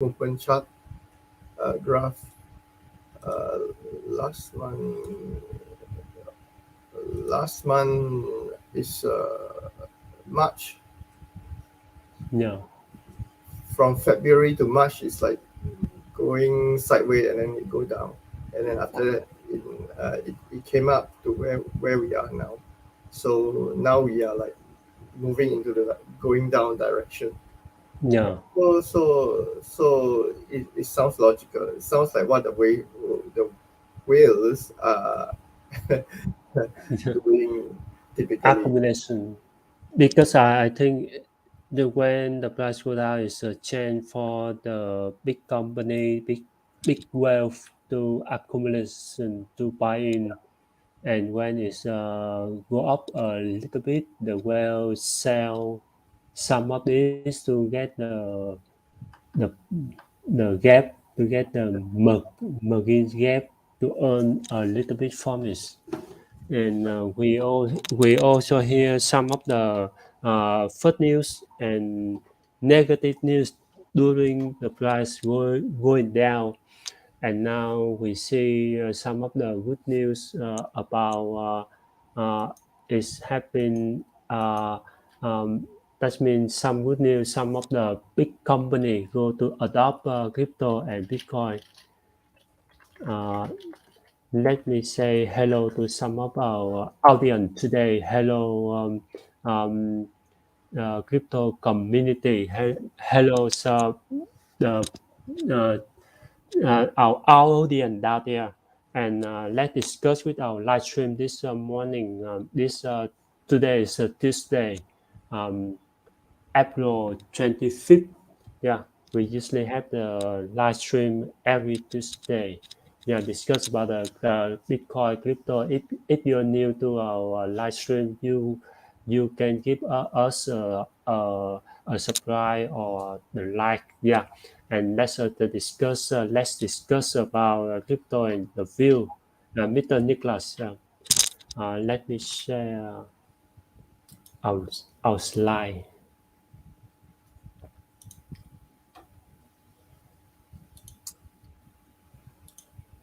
movement chart graph. Last month is March. Yeah. From February to March, it's like going sideways and then it go down, and then after that, it came up to where we are now. So now we are like moving into the going down direction. Yeah. So it sounds logical. It sounds like what the whales are doing typically. Accumulation. Because I think when the price go down is a chance for the big company, big wealth to accumulation to buy in, and when it's go up a little bit, the will sell some of this to get the gap, to get the margin gap, to earn a little bit from it. And we also hear some of the fake news and negative news during the price going down, and now we see some of the good news about is happening. That means some good news. Some of the big company go to adopt crypto and Bitcoin. Uh, Let me say hello to some of our audience today. Hello, crypto community. Hello, sir, the uh, our audience out there, and let's discuss with our live stream this morning. This Today is Tuesday, um, April 25th. Yeah, we usually have the live stream every Tuesday. Yeah, discuss about the Bitcoin crypto. If you're new to our live stream, you can give us a subscribe or the like. Yeah, and let's discuss about crypto and the view. Mr. Nicholas, let me share our our slide.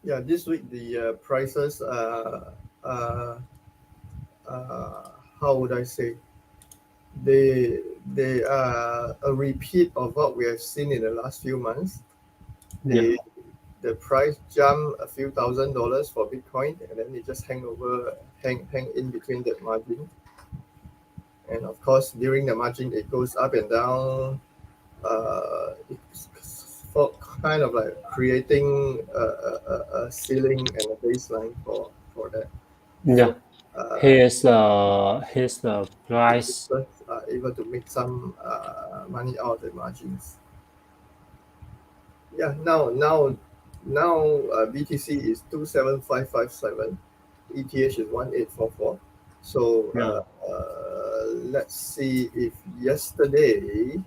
Yeah, this week the prices uh, uh, how would I say, they are a repeat of what we have seen in the last few months. Yeah, The price jumped a few $1,000s for Bitcoin, and then it just hang in between that margin. And of course, during the margin, it goes up and down. It's for kind of like creating a ceiling and a baseline for that. yeah. So uh, Here's the price. investors are able to make some money out of the margins. Yeah, now BTC is 27557, ETH is 1844. So Yeah, let's see if yesterday,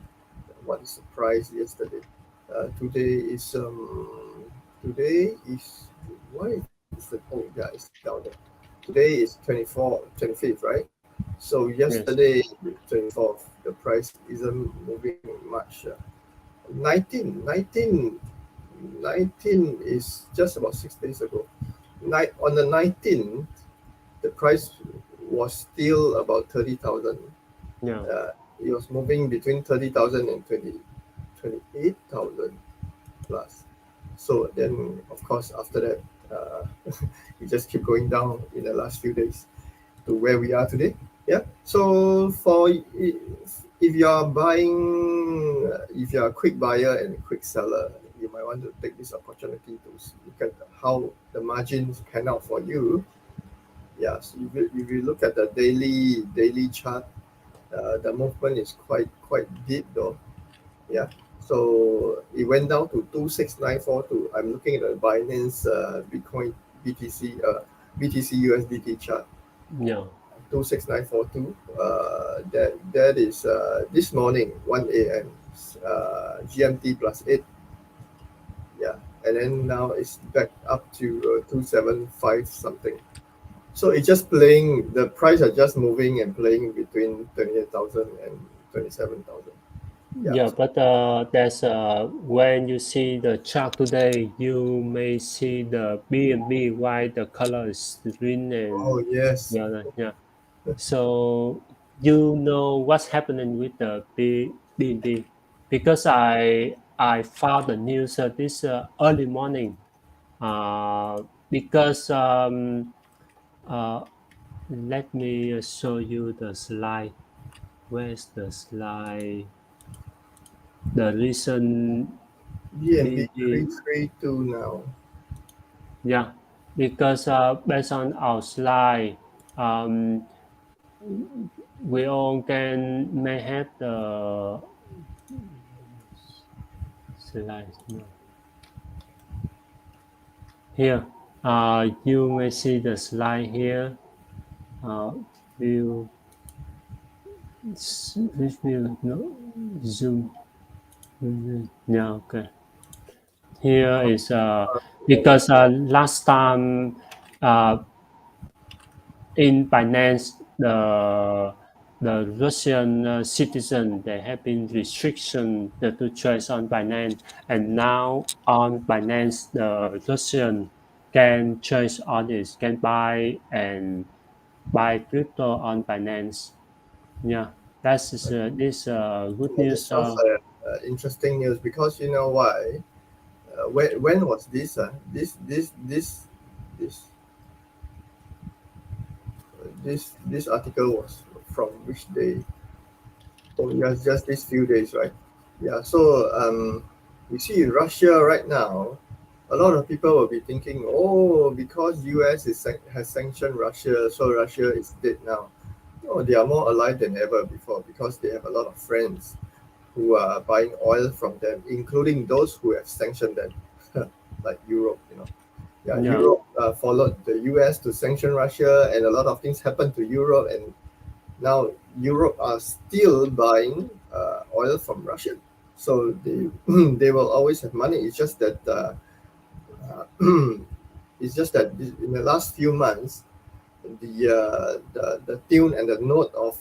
what is the price yesterday? Today is why is the oh yeah, it's down there. Today is 25th, right? So yes, yesterday, 24th, the price isn't moving much. 19, 19, 19 is just about 6 days ago. On the 19th, the price was still about 30,000. yeah, It was moving between 30,000 and 28,000 plus. So then, of course, after that, it just keep going down in the last few days to where we are today. Yeah. So if you're buying, if you're a quick buyer and a quick seller, you might want to take this opportunity to look at how the margins pan out for you. Yeah. So if you look at the daily chart, the movement is quite deep though. Yeah. So it went down to 26942. I'm looking at the Binance Bitcoin BTC BTC USDT chart. yeah, 26942. That is this morning 1 a.m. GMT plus 8. Yeah, and then now it's back up to 275 something. So it's just playing. The price are just moving and playing between 28,000 and 27,000. Yeah. Yeah, but there's when you see the chart today, you may see the BNB why the color is green Oh and yes. yeah. So you know what's happening with the BNB because I found the news this early morning. Because uh, let me show you the slide. Where's the slide? The recent BNB BNB. 332 now. Yeah, because based on our slide, um, we all can may have the slide no. Here. You may see the slide here. Uh, view this view no zoom. Yeah, okay. Here is because last time uh, in Binance, the Russian citizen they have been restriction to trade on Binance, and now on Binance the Russian can trade on it, can buy crypto on Binance. Yeah, that's this good Yeah, this news. sounds like interesting news because you know why? When was this? This this article was from which day? Oh, yeah, just these few days, right? Yeah. So you see, Russia right now, a lot of people will be thinking, oh, because US has sanctioned Russia, so Russia is dead now. No, they are more alive than ever before because they have a lot of friends who are buying oil from them, including those who have sanctioned them, like Europe. Yeah, Yeah, Europe followed the US to sanction Russia, and a lot of things happened to Europe, and now Europe are still buying oil from Russia, so they they will always have money. It's just that it's just that in the last few months, the tune and the note of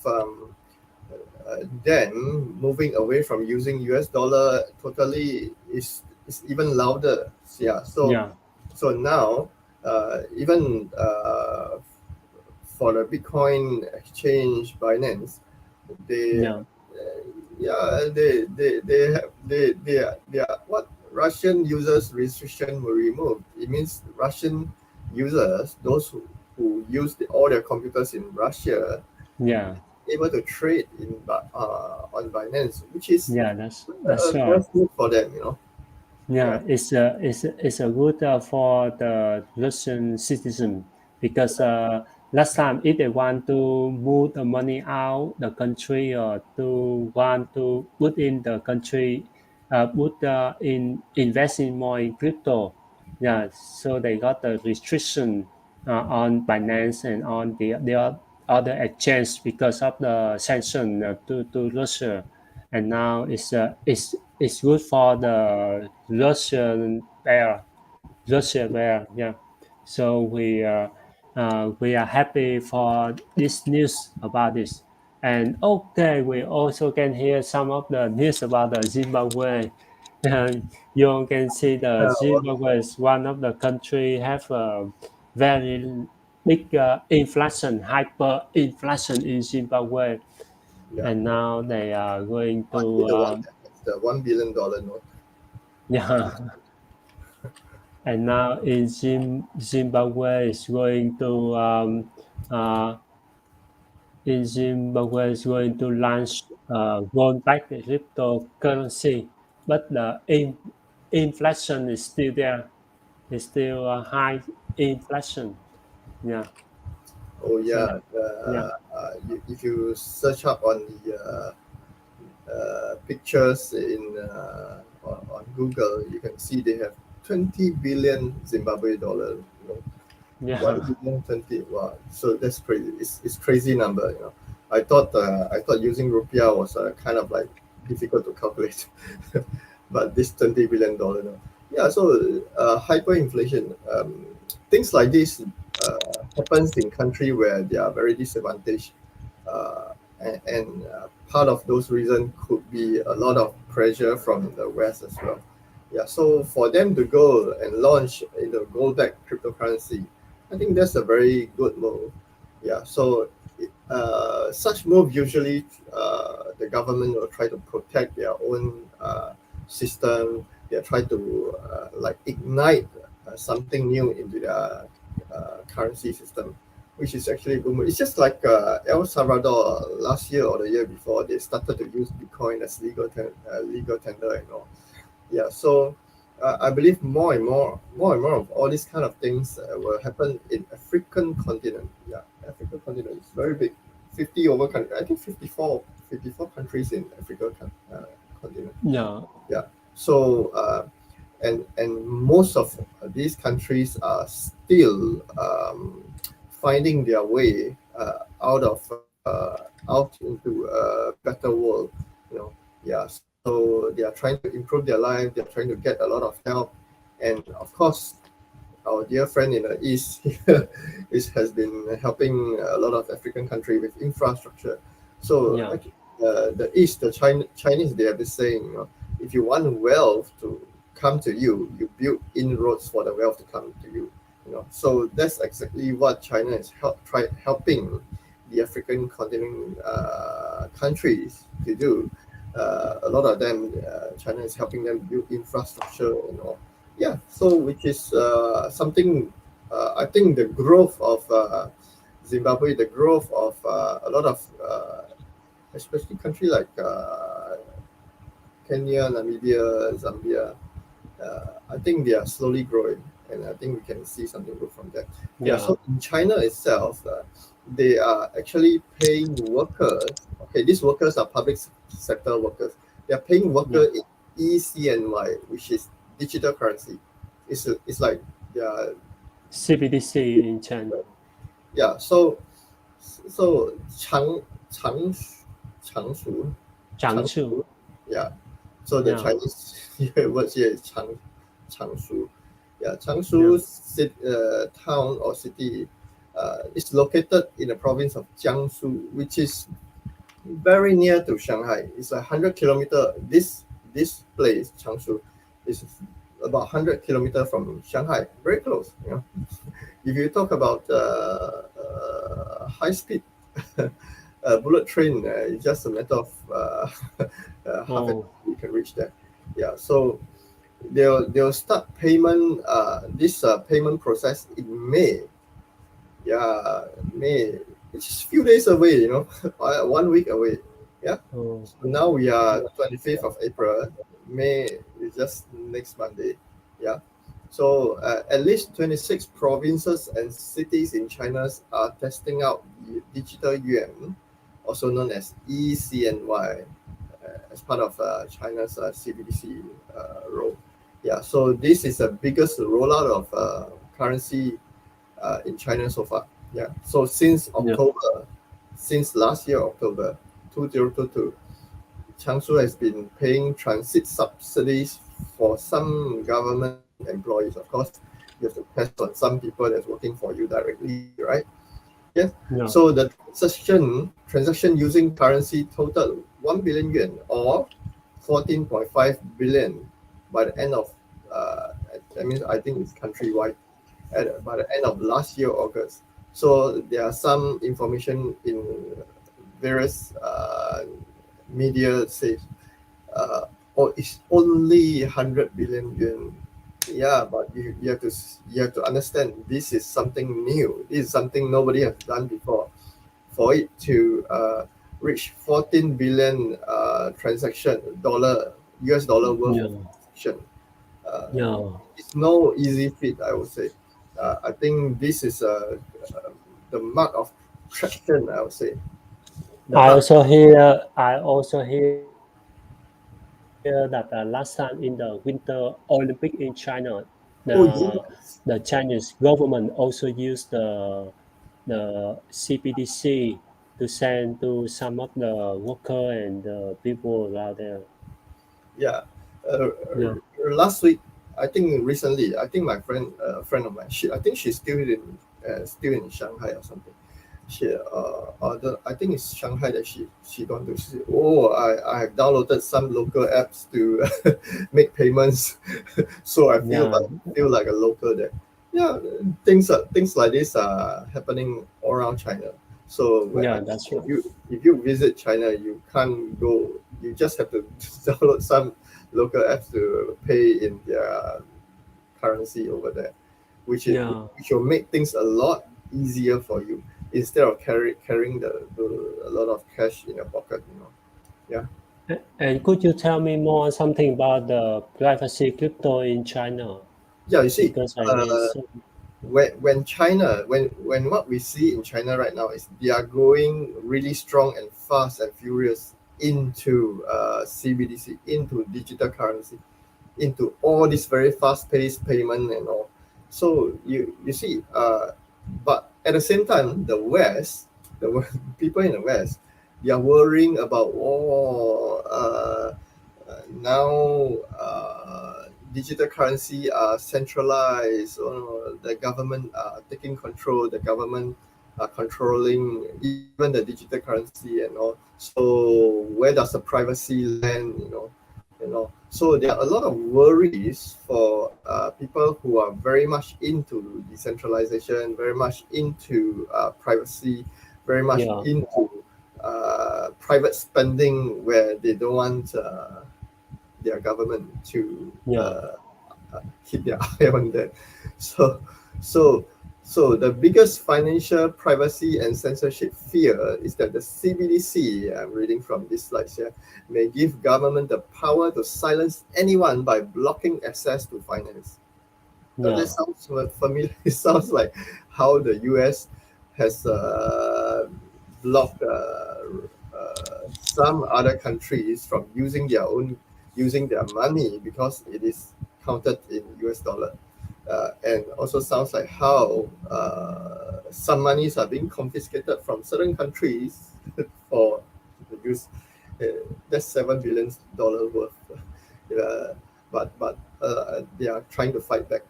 them moving away from using US dollar totally is even louder. Yeah, yeah, so now even for the Bitcoin exchange Binance, they yeah, yeah they are what Russian users restriction were removed. It means Russian users, those who use all their computers in Russia, yeah, able to trade on Binance, which is yeah. That's right. just good for them. Yeah, Yeah, it's a good for the Russian citizen because last time if they want to move the money out the country or to want to put in the country, put in investing more in crypto, yeah. So they got the restriction on Binance and on the other exchange because of the sanction to Russia, and now it's good for the Russia bear. Yeah, so we are happy for this news about this. And okay, we also can hear some of the news about the Zimbabwe. You can see the well, Zimbabwe is one of the country have a very big inflation, hyperinflation in Zimbabwe, yeah. and now they are going I see to the one that has the $1 billion note. yeah, and now in Zimbabwe is going to uh, in Zimbabwe is going to launch rollback cryptocurrency, but the inflation is still there. It's still a high inflation. Yeah. Oh So yeah, yeah, if you search up on the pictures on Google, you can see they have 20 billion Zimbabwe dollar. One yeah, billion 20. Wow, so that's crazy. It's crazy number. I thought using rupiah was kind of like difficult to calculate, but this $20 billion. No. Yeah, so hyperinflation, things like this happens in country where they are very disadvantaged, and part of those reasons could be a lot of pressure from the West as well. Yeah, so for them to go and launch gold-backed cryptocurrency, I think that's a very good move. Yeah, so such move usually the government will try to protect their own system. They try to like ignite something new into their currency system, which is actually a good move. It's just like El Salvador last year or the year before, they started to use Bitcoin as legal tender and all. Yeah, so I believe more and more of all these kind of things will happen in African continent. Yeah, African continent is very big. 50 over country, I think 54 countries in Africa continent. Yeah. Yeah, so and most of these countries are still finding their way out into a better world. You know, yeah. So they are trying to improve their life. They are trying to get a lot of help, and of course, our dear friend in the East has been helping a lot of African country with infrastructure. So Yeah. the East, Chinese, they have this saying, if you want wealth to come to you, you build inroads for the wealth to come to you. So that's exactly what China is helping the African continent countries to do. A lot of them, China is helping them build infrastructure and all. Yeah, so which is something. I think the growth of Zimbabwe, the growth of a lot of, especially country like Kenya, Namibia, Zambia. I think they are slowly growing, and I think we can see something good from that. Yeah. Yeah. So in China itself, they are actually paying workers. Okay, these workers are public sector workers. They are paying workers in ECNY, which is digital currency. It's like yeah, CBDC in China. yeah. So 长长 Jiangsu. yeah. So the Yeah. Chinese word here is Changshu. Yeah, Yeah. town or city is located in the province of Jiangsu, which is very near to Shanghai. It's 100 kilometer. This place, Changshu, is about 100 kilometer from Shanghai. Very close. If you talk about high speed bullet train, it's just a matter of half an hour you can reach there. Yeah, so they'll start payment this payment process in May. Yeah, May. It's just a few days away. 1 week away. Yeah. Oh. So now we are 25th of April. May is just next Monday. Yeah. So at least 26 provinces and cities in China are testing out the digital yuan, also known as ECNY, as part of China's CBDC role. Yeah, so this is the biggest rollout of currency in China so far. Yeah, so since last year, October 2022, Changshu has been paying transit subsidies for some government employees. Of course, you have to pass on some people that's working for you directly, right? Yes. Yeah. So the transaction using currency totaled 1 billion yuan or 14.5 billion by the end of that means I think it's countrywide by the end of last year August. So there are some information in various media says it's only 100 billion yuan. Yeah, but you have to understand this is something new. This is something nobody has done before. For it to reach 14 billion transaction US dollar worth of transaction, it's no easy feat. I would say. I think this is the mark of traction. I would say. I also hear that last time in the Winter Olympic in China, Yes. the Chinese government also used the CBDC to send to some of the worker and the people around there. Yeah. Yeah. Last week, I think recently, I think my friend of mine, I think she's still in Shanghai or something. I think it's Shanghai that she gone to. She, oh, I have downloaded some local apps to make payments, so I Yeah, feel like a local there. Yeah, things like this are happening all around China. So yeah, that's right. if you visit China, you can't go. You just have to download some local apps to pay in their currency over there, Yeah. which will make things a lot easier for you instead of carrying a lot of cash in your pocket. Yeah. And could you tell me more something about the privacy crypto in China? Yeah. You see, Because I read uh, some. when China when what we see in China right now is they are growing really strong and fast and furious into CBDC, into digital currency, into all this very fast-paced payment and all. So you see, but at the same time, the West, people in the West, they are worrying about now digital currency are centralized. The government are taking control. The government are controlling even the digital currency and all. So where does the privacy land? So there are a lot of worries for people who are very much into decentralization, very much into privacy, very much Yeah, into private spending, where they don't want their government to yeah, keep their eye on that. So, so, so the biggest financial privacy and censorship fear is that the CBDC, I'm reading from this slide here, may give government the power to silence anyone by blocking access to finance. That yeah, sounds familiar. It sounds like how the US has blocked some other countries from using their money because it is counted in US dollar. And also sounds like how some monies are being confiscated from certain countries for the use. That's $7 billion worth. Uh, but they are trying to fight back.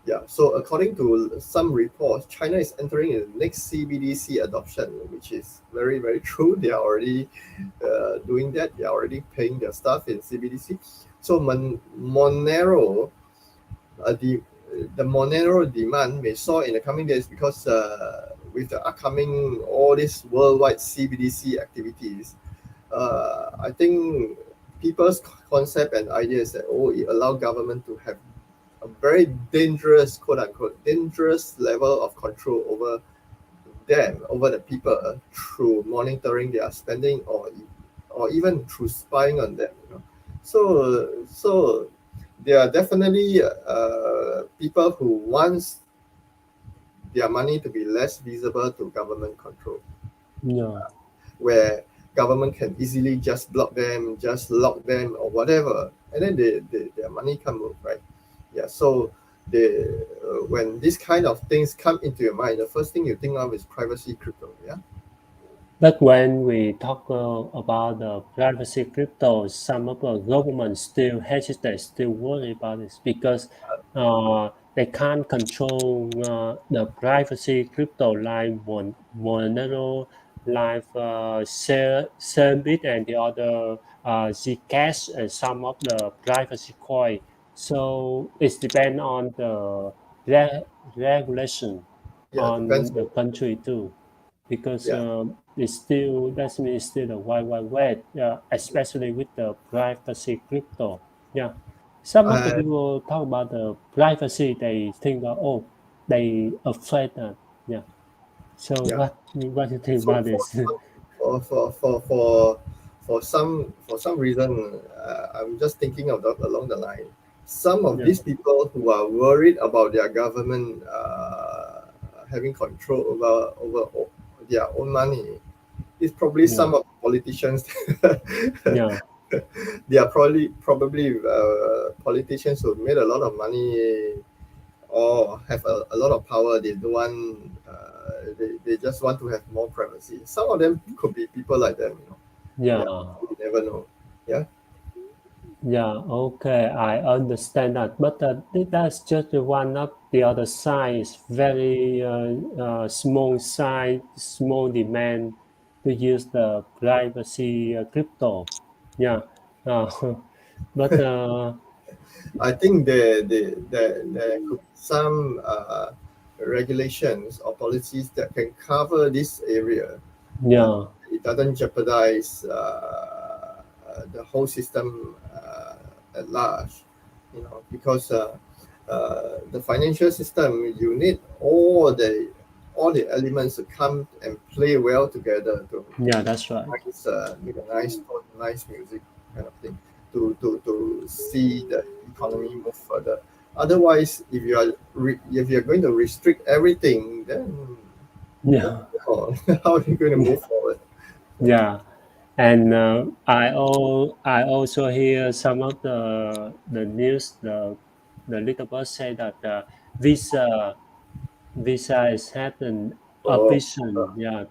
Yeah. So according to some reports, China is entering the next CBDC adoption, which is very very true. They are already doing that. They are already paying their stuff in CBDC. So Monero, the Monero demand may soar in the coming days because with the upcoming all these worldwide CBDC activities, I think people's concept and idea is that it allow government to have a very dangerous, quote unquote, dangerous level of control over them, over the people through monitoring their spending or even through spying on them. So there are definitely people who wants their money to be less visible to government control, yeah. where government can easily just block them, just lock them or whatever, and then their money can move, right? Yeah. So when these kind of things come into your mind, the first thing you think of is privacy crypto. Yeah. But when we talk about the privacy crypto, some of the governments still hesitate, still worry about this because they can't control the privacy crypto like Monero, like Xeonbit and the other Zcash and some of the privacy coin. So it depends on the re- regulation Yeah. Depends on the on. country too because Yeah. it's still that's mean it's still the wild west, especially with the privacy crypto. Yeah, some of the And people talk about the privacy. They think that they afraid that. Yeah. So yeah. what do you think So about this? for some reason, I'm just thinking of along the line. Some of Yeah, these people who are worried about their government having control over their own money is probably yeah, some of the politicians. yeah, They are probably politicians who made a lot of money or have a lot of power. They don't want. They just want to have more privacy. Some of them could be people like them. yeah. Yeah, you never know. Yeah. Yeah, okay, I understand that. But that's just one of the other side is very small side, small demand to use the privacy crypto. Yeah, uh, but I think there could be some regulations or policies that can cover this area, but yeah, it doesn't jeopardize the whole system at large. You know, because the financial system, you need all the elements to come and play well together to yeah, that's right. make a nice tone, nice music kind of thing to see the economy move further. Otherwise, if you're going to restrict everything, then Yeah, how are you going to move forward? yeah. And I also hear some of the news. The little bird say that Visa is having a Oh, vision, yeah,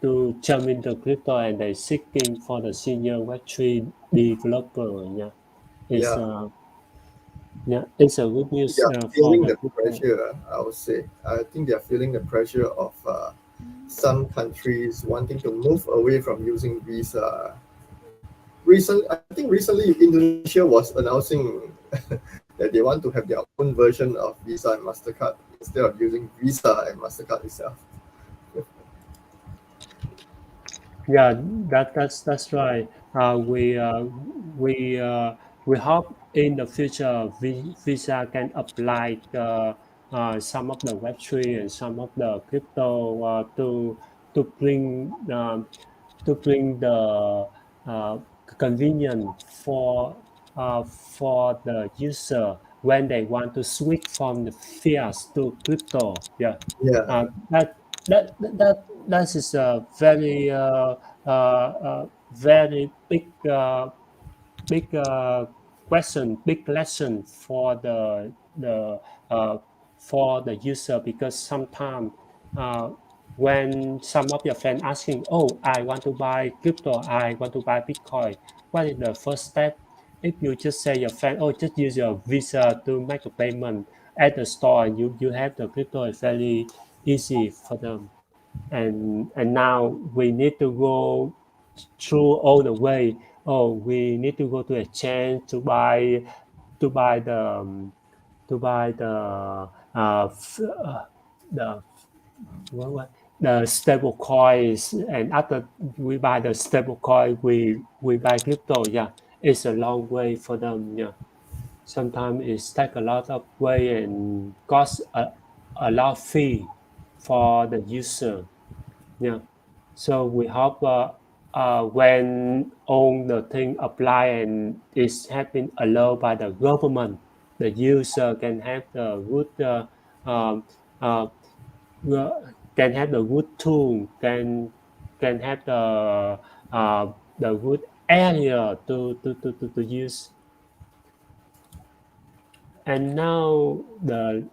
to jump into crypto, and they seeking for the senior Web3 developer. Yeah, it's yeah, yeah, it's a good they news are for feeling the the crypto. pressure. I would say. I think they are feeling the pressure of some countries wanting to move away from using Visa. I think recently Indonesia was announcing that they want to have their own version of Visa and Mastercard instead of using Visa and Mastercard itself. Yeah, that's right. We hope in the future Visa can apply some of the Web3 and some of the crypto to bring to bring the uh, convenience for the user when they want to switch from the fiat to crypto. Yeah, Yeah, that that is a very big question, big lesson for the user because sometimes uh, when some of your friends asking, "Oh, I want to buy crypto, I want to buy Bitcoin," what is the first step? If you just say your friend, "Oh, just use your Visa to make a payment at the store," and you have the crypto, it's very easy for them. And now we need to go through all the way. Oh, we need to go to exchange to buy the to buy the what the stable coins, and after we buy the stable coin, we buy crypto. Yeah, it's a long way for them. Yeah, sometimes it take a lot of way and cost a lot of fee for the user. Yeah. So we hope when all the thing apply and is have been allowed by the government, the user can have the good um, uh, can have the good tool, can have the good area to use. And now the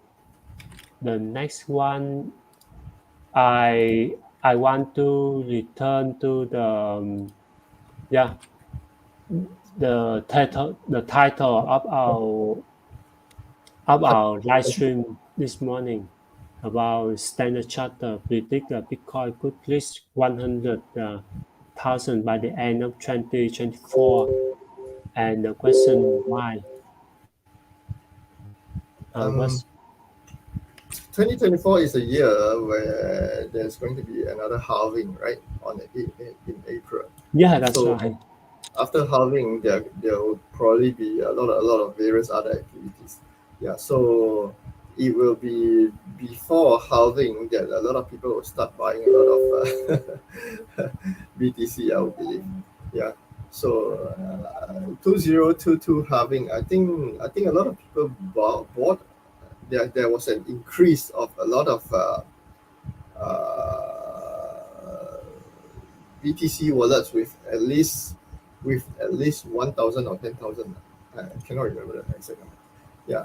next one, I want to return to yeah the title of our live stream this morning about Standard Charter predict that Bitcoin could reach 100,000 by the end of 2024, and the question why um, was 2024 is a year where there's going to be another halving, right, in April. yeah, that's So right. after halving, there will probably be a lot of various other activities. Yeah, so it will be before halving that a lot of people will start buying a lot of BTC, I would believe. Yeah. So 2022 halving, I think a lot of people bought. There was an increase of a lot of uh, BTC wallets with at least 1,000 or 10,000. I cannot remember the exact number. Yeah,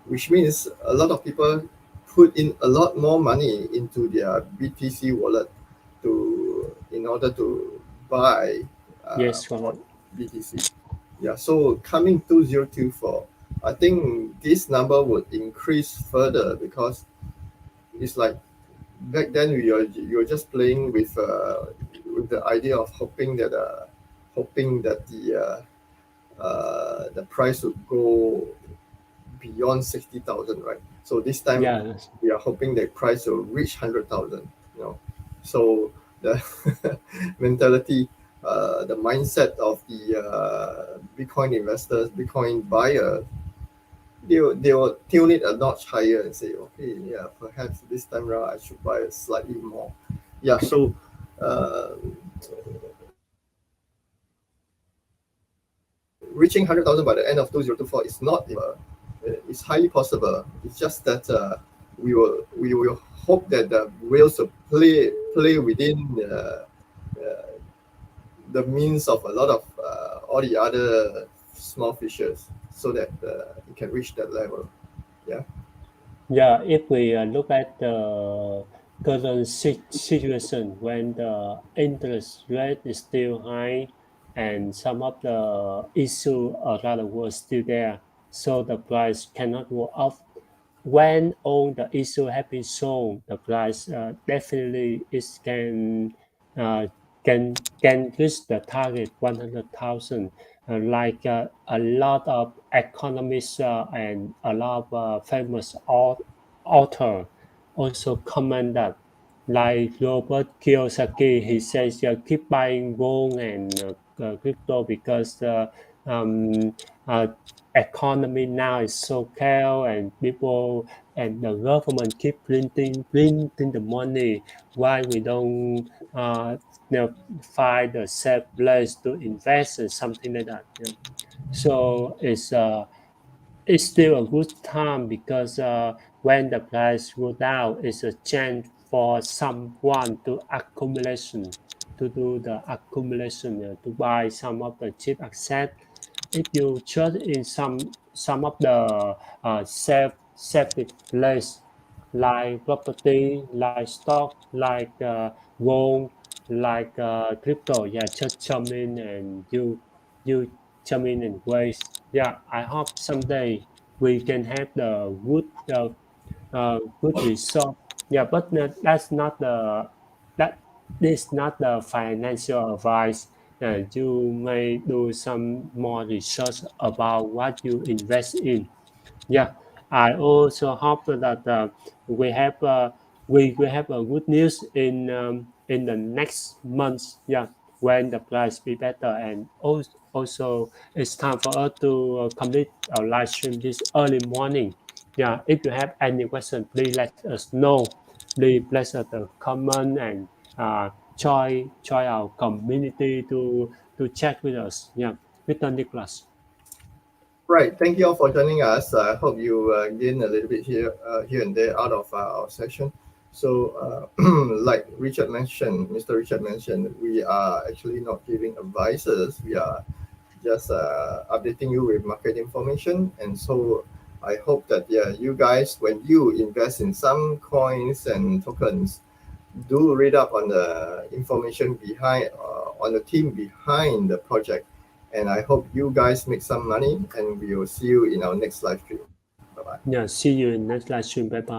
which means a lot of people put in a lot more money into their BTC wallet to in order to buy Yes, more correct. BTC. Yeah, so coming 2024, I think this number would increase further because it's like back then you're just playing with the idea of hoping that the price would go beyond 60,000, right? So this time Yeah, we are hoping the price will reach 100,000. You know, so the mentality, the mindset of the Bitcoin investors, Bitcoin buyer, they will tune it a notch higher and say, okay, yeah, perhaps this time around I should buy slightly more. Yeah, so uh, reaching 100,000 by the end of 2024 is not it's highly possible. It's just that we will hope that the whales will play within the means of a lot of all the other small fishes so that it can reach that level. Yeah. yeah. If we look at the current situation when the interest rate is still high and some of the issue around the world still there, so the price cannot go up. When all the issue have been solved, the price definitely is uh, can reach the target 100,000. Like a lot of economists and a lot of famous author also comment that, like Robert Kiyosaki, he says keep buying gold and crypto because um, uh, economy now is so chaos and people and the government keep printing the money. Why we don't find a safe place to invest and something like that. Yeah. So it's still a good time because when the price go down, it's a chance for someone to accumulation, to do the accumulation, to buy some of the cheap asset. If you trust in some of the safe place like property, like stock, like gold, like crypto, yeah, just come in and you come in and wait. Yeah, I hope someday we can have the good result. Yeah, but that's not the that is not the financial advice. You may do some more research about what you invest in. Yeah, I also hope that we have we will have a good news in the next month. Yeah, when the price be better, and also it's time for us to complete our live stream this early morning. Yeah, if you have any question, please let us know. Please place a comment and join our community to chat with us. Yeah, Mr. Nicholas. Right. Thank you all for joining us. I hope you gain a little bit here and there out of our session. So, like Mr. Richard mentioned, we are actually not giving advices. We are just updating you with market information. And so, I hope that you guys, when you invest in some coins and tokens, do read up on the information behind on the team behind the project, and I hope you guys make some money, and we will see you in our next live stream. Bye bye. Yeah, see you in next live stream. Bye bye.